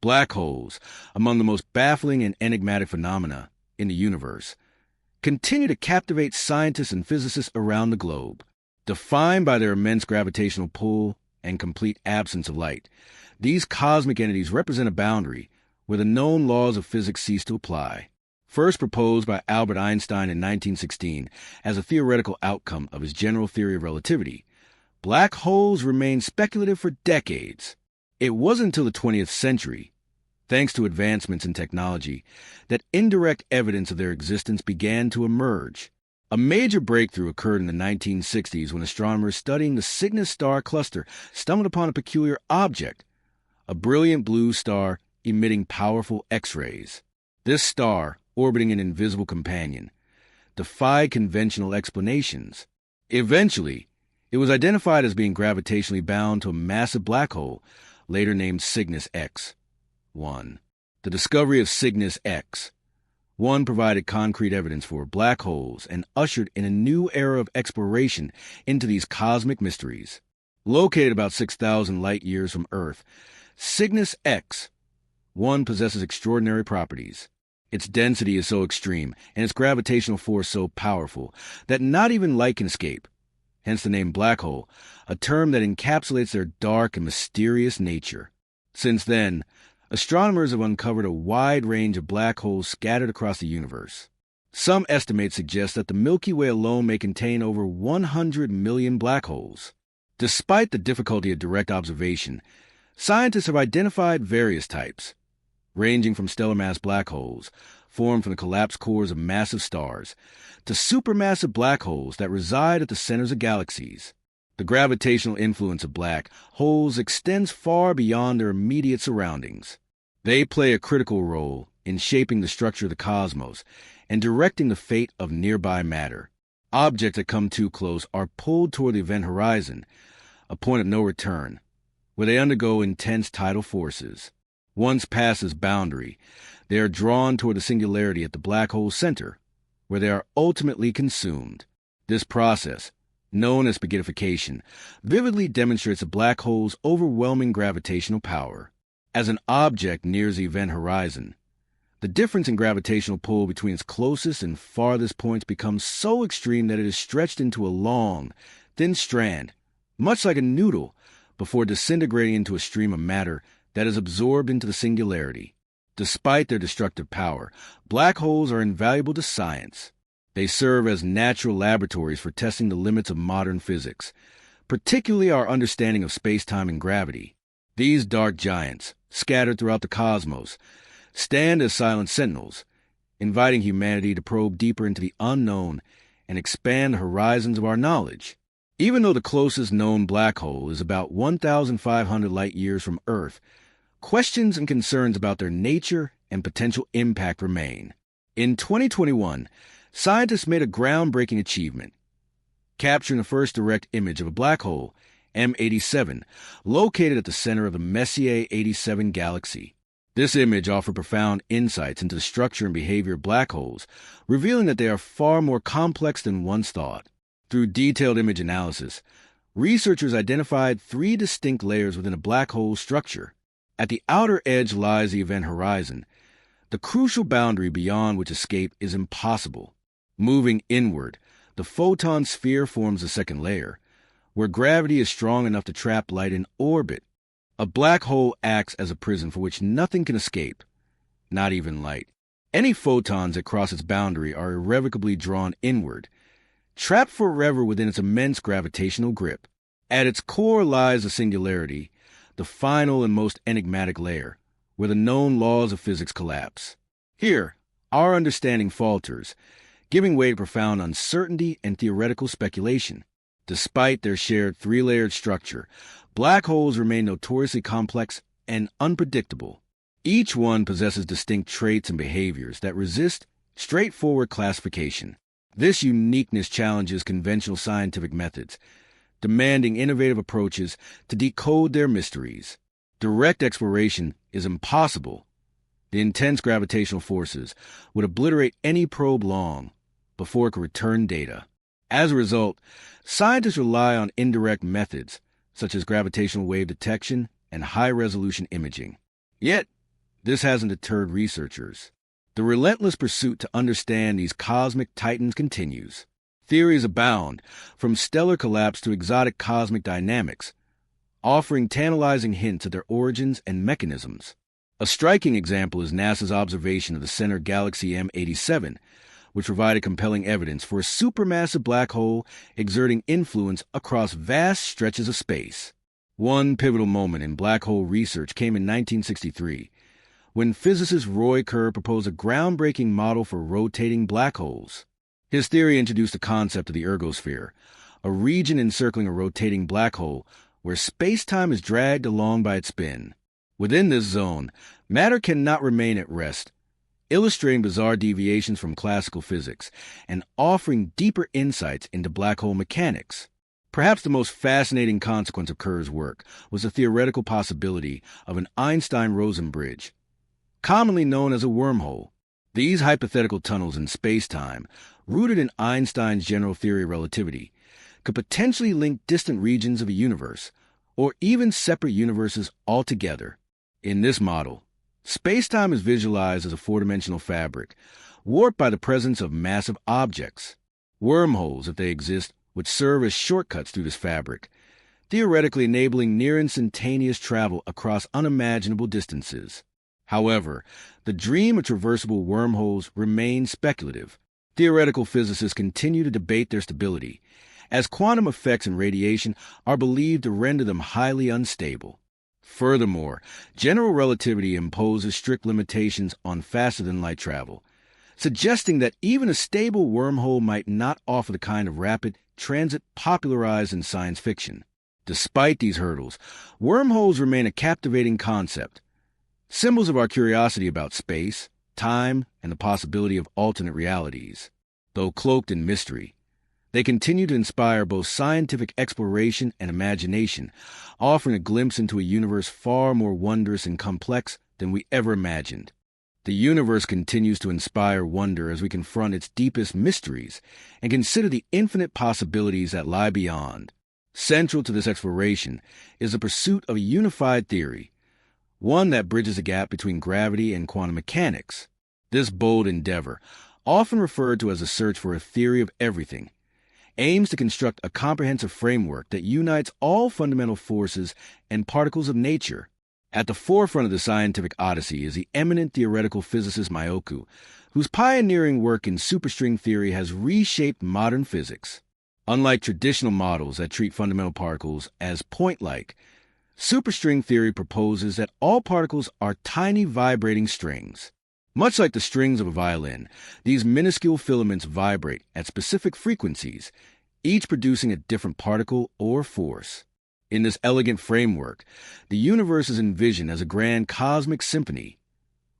Black holes, among the most baffling and enigmatic phenomena in the universe, continue to captivate scientists and physicists around the globe. Defined by their immense gravitational pull and complete absence of light, these cosmic entities represent a boundary where the known laws of physics cease to apply. First proposed by Albert Einstein in 1916 as a theoretical outcome of his general theory of relativity, black holes remained speculative for decades. It wasn't until the 20th century, thanks to advancements in technology, that indirect evidence of their existence began to emerge. A major breakthrough occurred in the 1960s when astronomers studying the Cygnus star cluster stumbled upon a peculiar object, a brilliant blue star emitting powerful X-rays. This star, orbiting an invisible companion, defied conventional explanations. Eventually, it was identified as being gravitationally bound to a massive black hole, later named Cygnus X-1. The discovery of Cygnus X-1 provided concrete evidence for black holes and ushered in a new era of exploration into these cosmic mysteries. Located about 6,000 light-years from Earth, Cygnus X-1 possesses extraordinary properties. Its density is so extreme and its gravitational force so powerful that not even light can escape, hence the name black hole, a term that encapsulates their dark and mysterious nature. Since then, astronomers have uncovered a wide range of black holes scattered across the universe. Some estimates suggest that the Milky Way alone may contain over 100 million black holes. Despite the difficulty of direct observation, scientists have identified various types, ranging from stellar mass black holes, formed from the collapsed cores of massive stars, to supermassive black holes that reside at the centers of galaxies. The gravitational influence of black holes extends far beyond their immediate surroundings. They play a critical role in shaping the structure of the cosmos and directing the fate of nearby matter. Objects that come too close are pulled toward the event horizon, a point of no return, where they undergo intense tidal forces. Once past this boundary, they are drawn toward the singularity at the black hole's center, where they are ultimately consumed. This process, known as spaghettification, vividly demonstrates a black hole's overwhelming gravitational power. As an object nears the event horizon, the difference in gravitational pull between its closest and farthest points becomes so extreme that it is stretched into a long, thin strand, much like a noodle, before disintegrating into a stream of matter that is absorbed into the singularity. Despite their destructive power, black holes are invaluable to science. They serve as natural laboratories for testing the limits of modern physics, particularly our understanding of space-time and gravity. These dark giants, scattered throughout the cosmos, stand as silent sentinels, inviting humanity to probe deeper into the unknown and expand the horizons of our knowledge. Even though the closest known black hole is about 1,500 light-years from Earth, questions and concerns about their nature and potential impact remain. In 2021, scientists made a groundbreaking achievement, capturing the first direct image of a black hole, M87, located at the center of the Messier 87 galaxy. This image offered profound insights into the structure and behavior of black holes, revealing that they are far more complex than once thought. Through detailed image analysis, researchers identified 3 distinct layers within a black hole structure. At the outer edge lies the event horizon, the crucial boundary beyond which escape is impossible. Moving inward, the photon sphere forms the second layer, where gravity is strong enough to trap light in orbit. A black hole acts as a prison for which nothing can escape, not even light. Any photons that cross its boundary are irrevocably drawn inward, trapped forever within its immense gravitational grip. At its core lies the singularity, the final and most enigmatic layer, where the known laws of physics collapse. Here, our understanding falters, giving way to profound uncertainty and theoretical speculation. Despite their shared 3-layered structure, black holes remain notoriously complex and unpredictable. Each one possesses distinct traits and behaviors that resist straightforward classification. This uniqueness challenges conventional scientific methods, demanding innovative approaches to decode their mysteries. Direct exploration is impossible. The intense gravitational forces would obliterate any probe long before it could return data. As a result, scientists rely on indirect methods, such as gravitational wave detection and high-resolution imaging. Yet, this hasn't deterred researchers. The relentless pursuit to understand these cosmic titans continues. Theories abound, from stellar collapse to exotic cosmic dynamics, offering tantalizing hints at their origins and mechanisms. A striking example is NASA's observation of the center galaxy M87, which provided compelling evidence for a supermassive black hole exerting influence across vast stretches of space. One pivotal moment in black hole research came in 1963, when physicist Roy Kerr proposed a groundbreaking model for rotating black holes. His theory introduced the concept of the ergosphere, a region encircling a rotating black hole where space-time is dragged along by its spin. Within this zone, matter cannot remain at rest, illustrating bizarre deviations from classical physics and offering deeper insights into black hole mechanics. Perhaps the most fascinating consequence of Kerr's work was the theoretical possibility of an Einstein-Rosen bridge, commonly known as a wormhole. These hypothetical tunnels in space-time, rooted in Einstein's general theory of relativity, could potentially link distant regions of a universe, or even separate universes altogether. In this model, space-time is visualized as a four-dimensional fabric, warped by the presence of massive objects. Wormholes, if they exist, would serve as shortcuts through this fabric, theoretically enabling near-instantaneous travel across unimaginable distances. However, the dream of traversable wormholes remains speculative. Theoretical physicists continue to debate their stability, as quantum effects and radiation are believed to render them highly unstable. Furthermore, general relativity imposes strict limitations on faster-than-light travel, suggesting that even a stable wormhole might not offer the kind of rapid transit popularized in science fiction. Despite these hurdles, wormholes remain a captivating concept, symbols of our curiosity about space, time, and the possibility of alternate realities. Though cloaked in mystery, they continue to inspire both scientific exploration and imagination, offering a glimpse into a universe far more wondrous and complex than we ever imagined. The universe continues to inspire wonder as we confront its deepest mysteries and consider the infinite possibilities that lie beyond. Central to this exploration is the pursuit of a unified theory, one that bridges the gap between gravity and quantum mechanics. This bold endeavor, often referred to as a search for a theory of everything, aims to construct a comprehensive framework that unites all fundamental forces and particles of nature. At the forefront of the scientific odyssey is the eminent theoretical physicist Myoku, whose pioneering work in superstring theory has reshaped modern physics. Unlike traditional models that treat fundamental particles as point-like, superstring theory proposes that all particles are tiny vibrating strings. Much like the strings of a violin, these minuscule filaments vibrate at specific frequencies, each producing a different particle or force. In this elegant framework, the universe is envisioned as a grand cosmic symphony,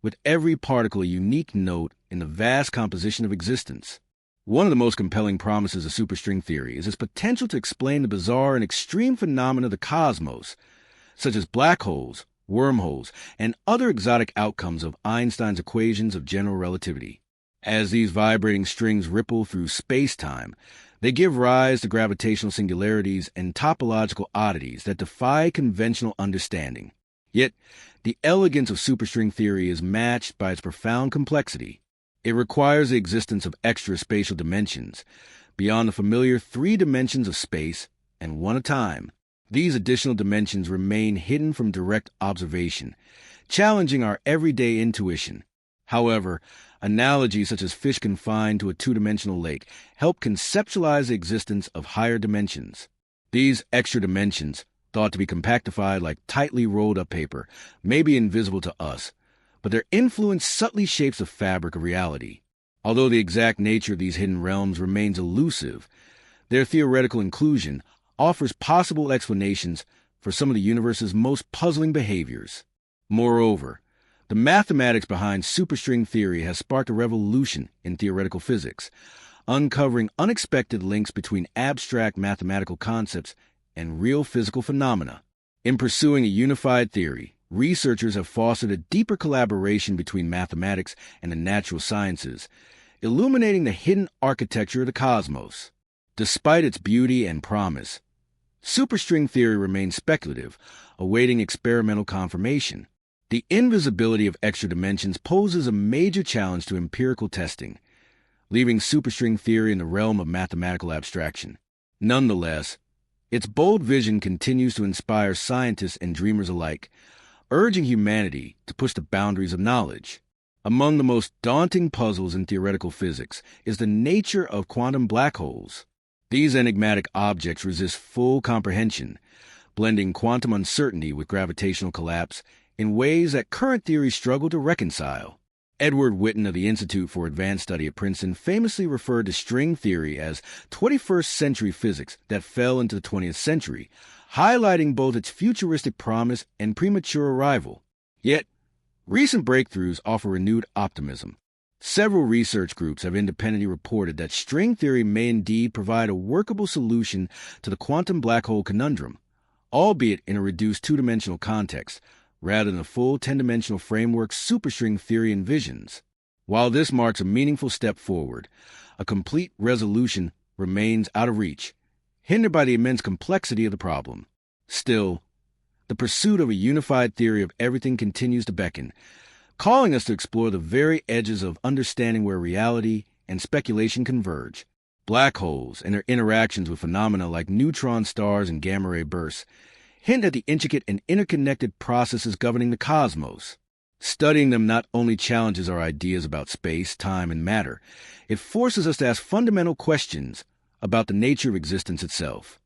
with every particle a unique note in the vast composition of existence. One of the most compelling promises of superstring theory is its potential to explain the bizarre and extreme phenomena of the cosmos, such as black holes, wormholes, and other exotic outcomes of Einstein's equations of general relativity. As these vibrating strings ripple through space-time, they give rise to gravitational singularities and topological oddities that defy conventional understanding. Yet, the elegance of superstring theory is matched by its profound complexity. It requires the existence of extra spatial dimensions, beyond the familiar 3 dimensions of space and one of time. These additional dimensions remain hidden from direct observation, challenging our everyday intuition. However, analogies such as fish confined to a 2-dimensional lake help conceptualize the existence of higher dimensions. These extra dimensions, thought to be compactified like tightly rolled up paper, may be invisible to us, but their influence subtly shapes the fabric of reality. Although the exact nature of these hidden realms remains elusive, their theoretical inclusion offers possible explanations for some of the universe's most puzzling behaviors. Moreover, the mathematics behind superstring theory has sparked a revolution in theoretical physics, uncovering unexpected links between abstract mathematical concepts and real physical phenomena. In pursuing a unified theory, researchers have fostered a deeper collaboration between mathematics and the natural sciences, illuminating the hidden architecture of the cosmos. Despite its beauty and promise, superstring theory remains speculative, awaiting experimental confirmation. The invisibility of extra dimensions poses a major challenge to empirical testing, leaving superstring theory in the realm of mathematical abstraction. Nonetheless, its bold vision continues to inspire scientists and dreamers alike, urging humanity to push the boundaries of knowledge. Among the most daunting puzzles in theoretical physics is the nature of quantum black holes. These enigmatic objects resist full comprehension, blending quantum uncertainty with gravitational collapse in ways that current theories struggle to reconcile. Edward Witten of the Institute for Advanced Study at Princeton famously referred to string theory as 21st century physics that fell into the 20th century, highlighting both its futuristic promise and premature arrival. Yet, recent breakthroughs offer renewed optimism. Several research groups have independently reported that string theory may indeed provide a workable solution to the quantum black hole conundrum, albeit in a reduced two-dimensional context, rather than the full 10-dimensional framework superstring theory envisions. While this marks a meaningful step forward, a complete resolution remains out of reach, hindered by the immense complexity of the problem. Still, the pursuit of a unified theory of everything continues to beckon, calling us to explore the very edges of understanding where reality and speculation converge. Black holes and their interactions with phenomena like neutron stars and gamma-ray bursts hint at the intricate and interconnected processes governing the cosmos. Studying them not only challenges our ideas about space, time, and matter, it forces us to ask fundamental questions about the nature of existence itself.